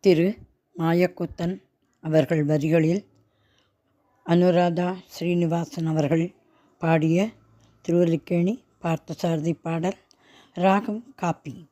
திரு மாயக்கூத்தன் அவர்கள் வரிகளில் அனுராதா ஸ்ரீனிவாசன் அவர்கள் பாடிய திருவல்லிக்கேணி பார்த்தசாரதி பாடல். ராகம் காப்பி.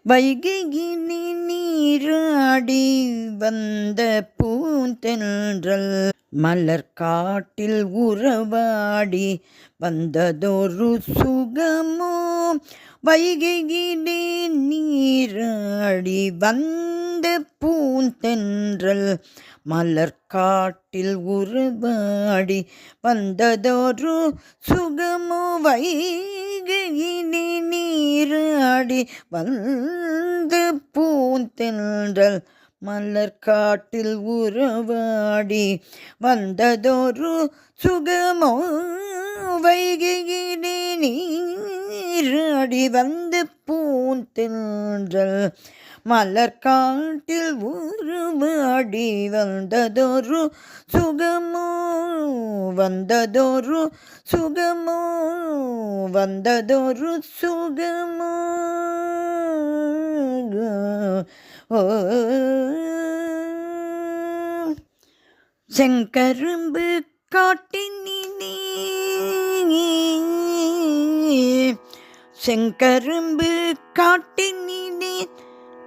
வைகையினி நீராடி வந்த பூந்தென்றல் மலர் காட்டில் உறவாடி வந்ததொரு சுகமோ. வைகையினி நீராடி வந்த பூந்தென்றல் மலர் காட்டில் உறவாடி வந்ததொரு சுகமோ. வைகையினி நீராடி வந்து பூந்தென்றல் மலர் காட்டில் உறவாடி வந்ததொரு சுகமோ. வைகையினி நீராடி வந்து பூந்தென்றல் மலர் காட்டில் உருவாடி வந்ததொரு சுகமோ. வந்ததொரு சுகமோ. வந்ததொரு சுகமோ. செங்கரும்பு காட்டினிலே செங்கரும்பு காட்டினிலே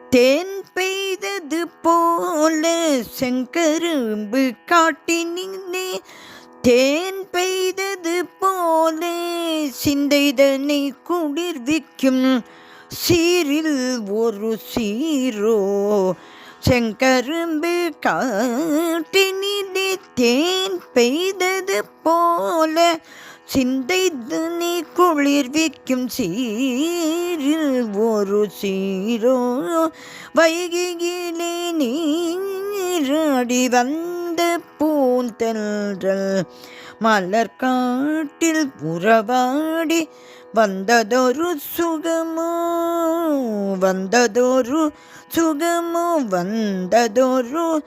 தேன் பெய்தது போல. செங்கரும்பு காட்டினிலே தேன் பெய்தது போல சிந்தைதனை குளிர்விக்கும் சீரில் ஒரு சீரோ. செங்கரும்பு காட்டினிலே தேன் பெய்தது போல சிந்தைதனை குளிர்விக்கும் சீரில் ஒரு சீரோ. வைகையிலே நீராடி வந்த பூந்தென்றல் மலர் காட்டில் உறவாடி வந்ததொரு சுகமோ. வந்ததொரு சுகமோ. வந்ததொரு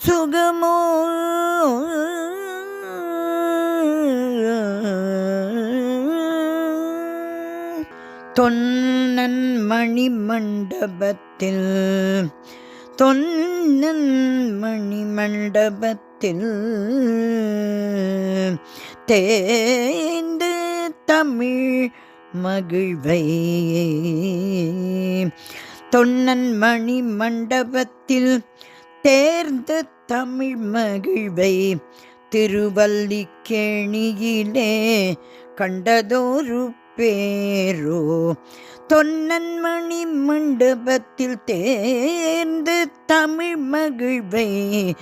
சுகமோ. தொன்னன் மணி மண்டபத்தில் தொன்னன் மணி மண்டபத்தில் தேர்ந்து தமிழ் மகிழ்வை. தொன்னன் மணி மண்டபத்தில் தேர்ந்த தமிழ் மகிழ்வை திருவல்லிக்கேணியிலே கண்டதொரு பேரோ. தொன்னன் மணி மண்டபத்தில் தேர்ந்து தமிழ் மகிழ்வை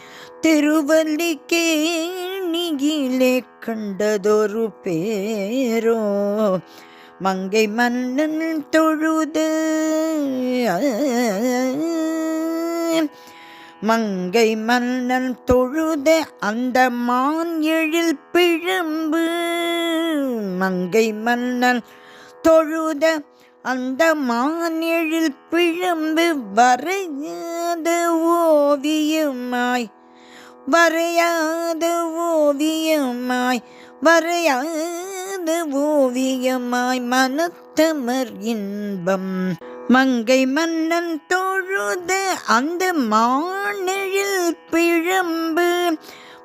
திருவல்லிக்கேணியிலே கண்டதொரு பேரோ. மங்கை மன்னன் தொழுது மங்கை மன்னன் தொழுத அந்த மான் எழில் பிழம்பு. மங்கை மன்னன் தொழுத அந்த மான் எழில் பிழம்பு வரையாத ஓவியமாய். வரையாத ஓவியமாய். வரையாத ஓவியமாய் மனத்தமர் இன்பம். மங்கை மன்னன் தொழுத அந்த மானெழில் பிழம்பு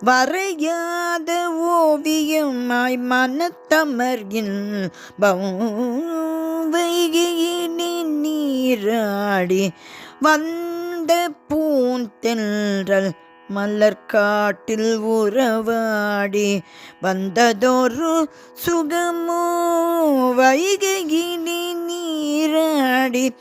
வரையாத ஓவியமாய் மனத்தமர் இன்பம். வைகையினி நீராடி வந்த பூந்தென்றல் மலர் காட்டில் உறவாடி வந்ததொரு சுகமோ. வைகையினி நீராடி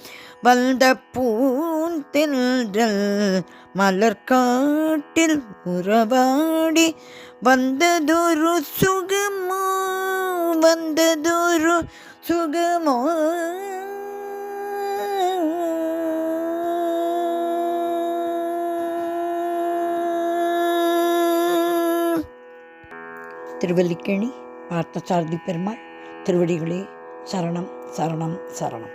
வந்த பூந்தென்றல் மலர் காட்டில் உறவாடி வந்ததொரு சுகமோ. வந்ததொரு சுகமோ. திருவல்லிக்கேணி பார்த்தசாரதி பெருமாள் திருவடிகளே சரணம் சரணம் சரணம்.